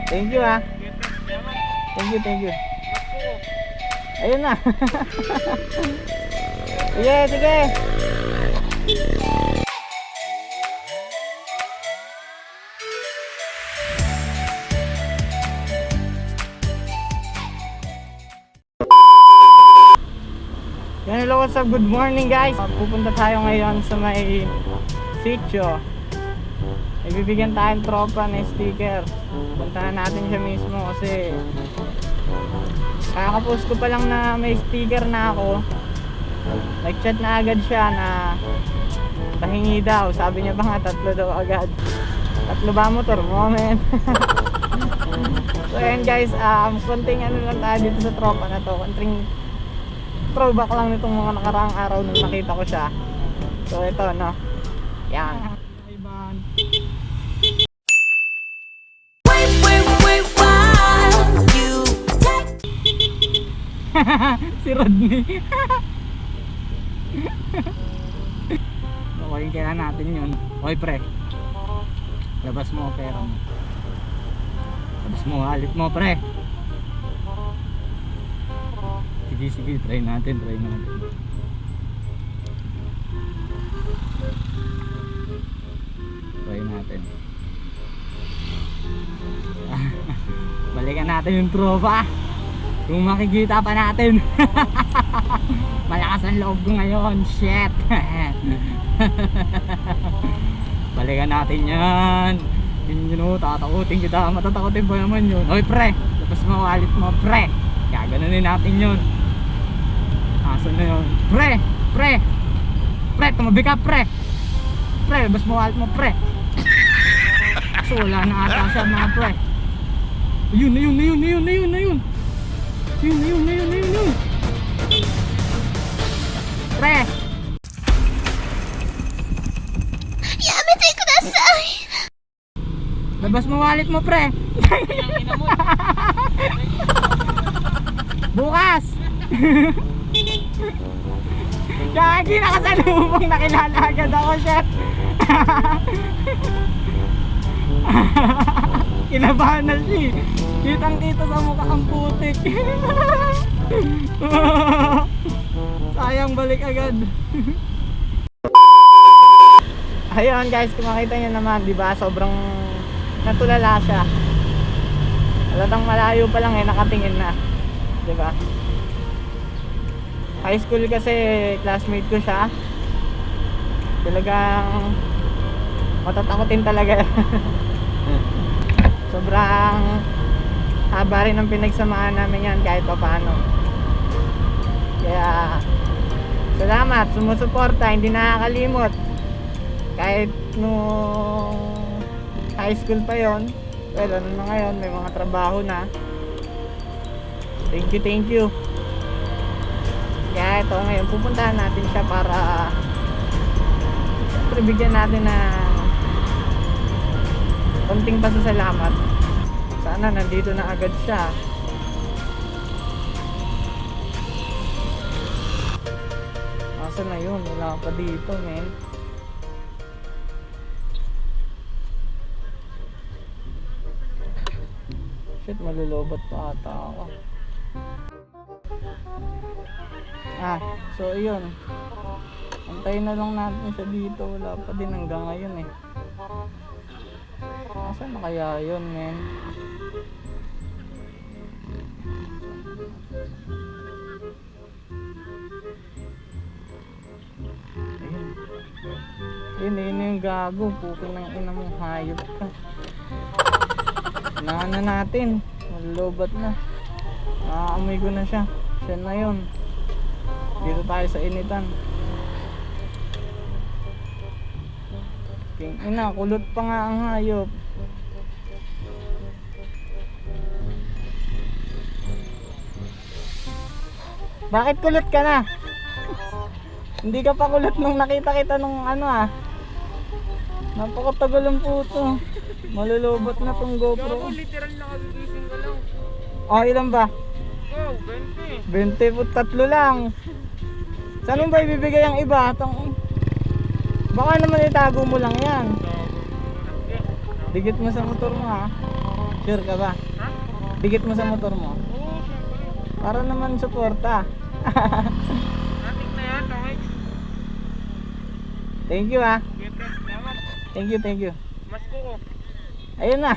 Thank you ha. Thank you. Ayun na. Sige. Yan, hello, what's up? Good morning guys. Pupunta tayo ngayon sa may sitio. Ibibigyan tayong tropa ng sticker. Puntahan natin siya mismo kasi kakapost ko pa lang na may sticker na ako. Nag-chat na agad siya na pahingi daw. Sabi niya pa nga 3 daw agad. 3 ba motor mo, men? So ayan guys, konting ano lang tayo dito sa tropa na to. Konting throwback lang nitong mga nakaraang araw nung nakita ko siya. So ito no. Yan. Si Rodney. Okay, kailan natin yun. Okay pre, labas mo pera mo. Labas mo halit mo pre. Sige, try natin. Balikan natin yung tropa. Kung makikita pa natin. Malakas ang loob ko ngayon. Shit. Balikan natin yan. Yun, tatakutin kita. Matatakutin pa naman yun. Oy pre, tapos mo wallet mo pre. Gaganunin natin yun. Asan na yun? Pre, tumabi ka pre. Pre, tapos mo wallet mo pre. So wala na ata siya mga pre. Ayun. Yun. Pre! Yamete kudasai! Labas mo wallet mo, pre! Bukas! Kagi, nakasalubong, nakilala agad ako, chef! Kinabahan na siya. Kitang-kita sa mukha ang putik. Sayang, balik agad. Ayun guys, kung makita nyo naman, diba, sobrang natulala siya. Halatang malayo pa lang nakatingin na, diba? High school kasi classmate ko siya. Talagang matatakotin talaga. Sobrang haba rin ang pinagsamaan namin yan kahit pa paano. Kaya salamat, sumusuporta, hindi nakakalimot. Kahit nung high school pa yon, well ano na ngayon, may mga trabaho na. Thank you. Kaya ito ngayon, pupuntahan natin siya para siyempre bigyan natin na konting pasasalamat. Sana nandito na agad siya. Asa na yun? Wala pa dito, men. Shit, malulobot pa ata ako. So yun. Antayin na lang natin siya dito. Wala pa din hanggang ngayon eh. Nasaan na kaya yun, men? Ayun yung gago. Puking ng ina mong hayop ka. Unahan na natin. Malulobot na. Nakaamoy ko na siya. Siya na yun. Dito tayo sa initan. King ina, kulot pa nga ang hayop. Bakit kulot ka na? Hindi ka pa kulot nung nakita kita nung ano Napakatagal ang puto. Malulobot na tong GoPro. Ako literal nakagigising ka lang. Ilan ba? Oh, 20. 20 po, 3 lang. Saan mo ba ibibigay ang iba? Baka naman itago mo lang yan. Digit mo sa motor mo ha. Sure ka ba? Ha? Dikit mo sa motor mo. Oo, syempre. Para naman suporta. Atik na yan, okay? Thank you ah. Siyempre, salamat. Thank you, thank you. Mas ko. Ayun na.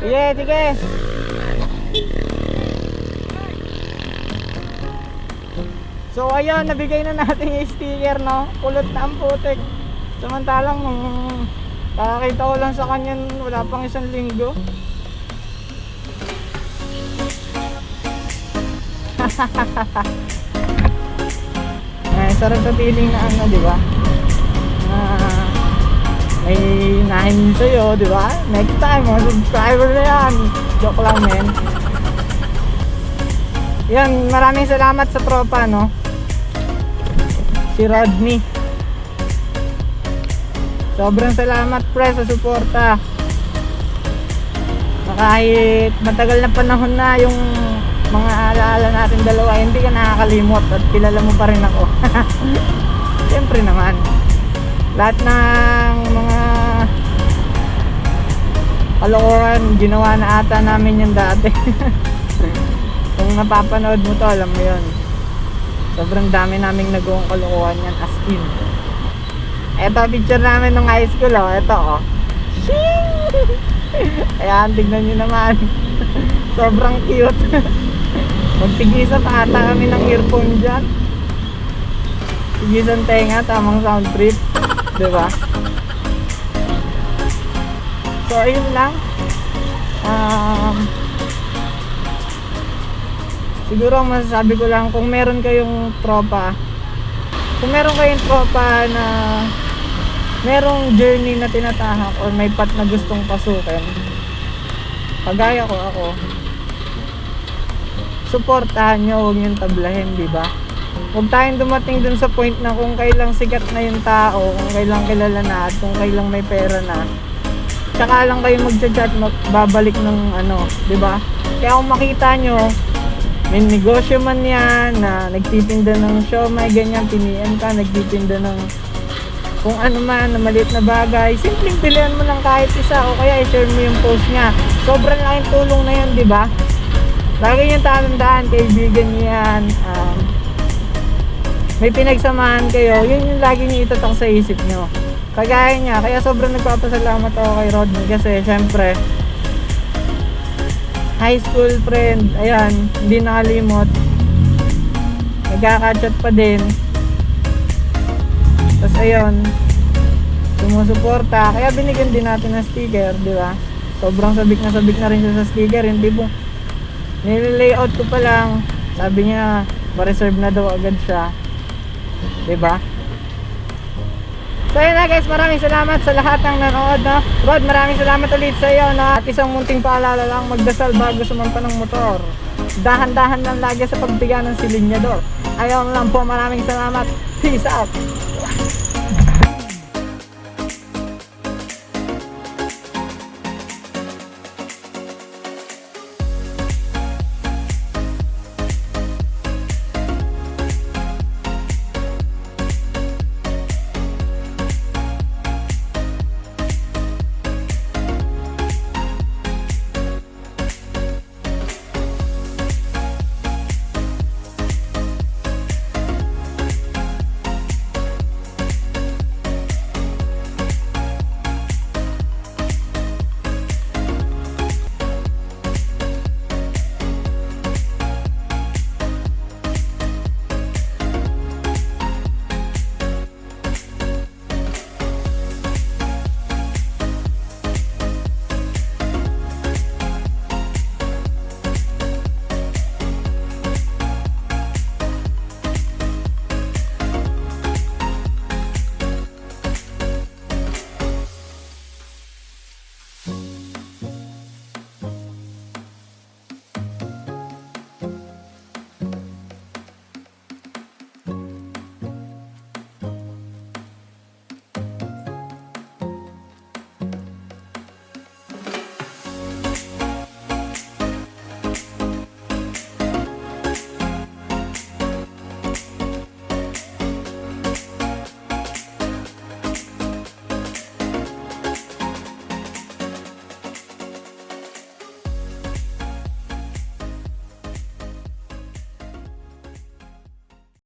Sige, sige. So ayun, nabigay na natin yung sticker, no? Kulot na ang putik. Samantalang nung kakakita ko lang sa kanya wala pang 1 linggo. Ay, sarap sa feeling na ano, di ba? May nahin sa'yo, di ba? Next time, mga subscriber na yan. Joke lang, men. Yan, maraming salamat sa tropa, no? Si Rodney. Sobrang salamat, pre, sa suporta. Na kahit matagal na panahon na yung mga alaala natin dalawa, hindi ka nakakalimot at kilala mo pa rin ako. Siyempre naman. Lahat ng mga kalokohan ginawa na ata namin yung dati. Kung napapanood mo to, alam mo yun. Sobrang dami naming nagawang kalokohan yan, as in. Eto picture namin nung high school, oh. Eto, oh. Ayan, tignan nyo naman. Sobrang cute. Magtigisan pa ata kami ng earphone dyan. Tigisan tenga, tamang sound trip. Diba? So ayun lang. Siguro ang masasabi ko lang, kung meron kayong tropa na merong journey na tinatahak or may path na gustong pasukin, kagaya ko, ako, suportahan nyo, huwag nyo tablahin, diba? Huwag tayong dumating dun sa point na kung kailang sikat na yung tao, kung kailang kilala na, at kung kailang may pera na, tsaka lang kayo magchat-chat, babalik ng ano, diba? Kaya kung makita nyo, may negosyo man yan, na nagtitinda ng siomai, ganyan, pinian ka, nagtitinda ng kung ano man, na maliit na bagay, simpleng pilihan mo lang kahit isa, o kaya i-share mo yung post niya. Sobrang laking tulong na yun, diba? Lagi yung tandaan, kaibigan niyo yan, may pinagsamahan kayo, yun yung lagi niyo itatak sa isip nyo. Kagaya niya, kaya sobrang nagpapasalamat ako kay Rodney kasi syempre high school friend, ayan, hindi nakalimot, nagkaka-chat pa din, tapos ayun, sumusuporta, kaya binigyan din natin ng sticker, di ba? Sobrang sabik na rin siya sa sticker, yung tipo nililayout ko pa lang, sabi niya pa-reserve na daw agad siya, diba? So yun na guys, maraming salamat sa lahat ng nanood, no? Rod, maraming salamat ulit sa iyo, no? At isang munting paalala lang, magdasal bago sumampa ng motor. Dahan-dahan lang lagi sa pagbiga ng silinyador. Ayaw lang po, maraming salamat. Peace out!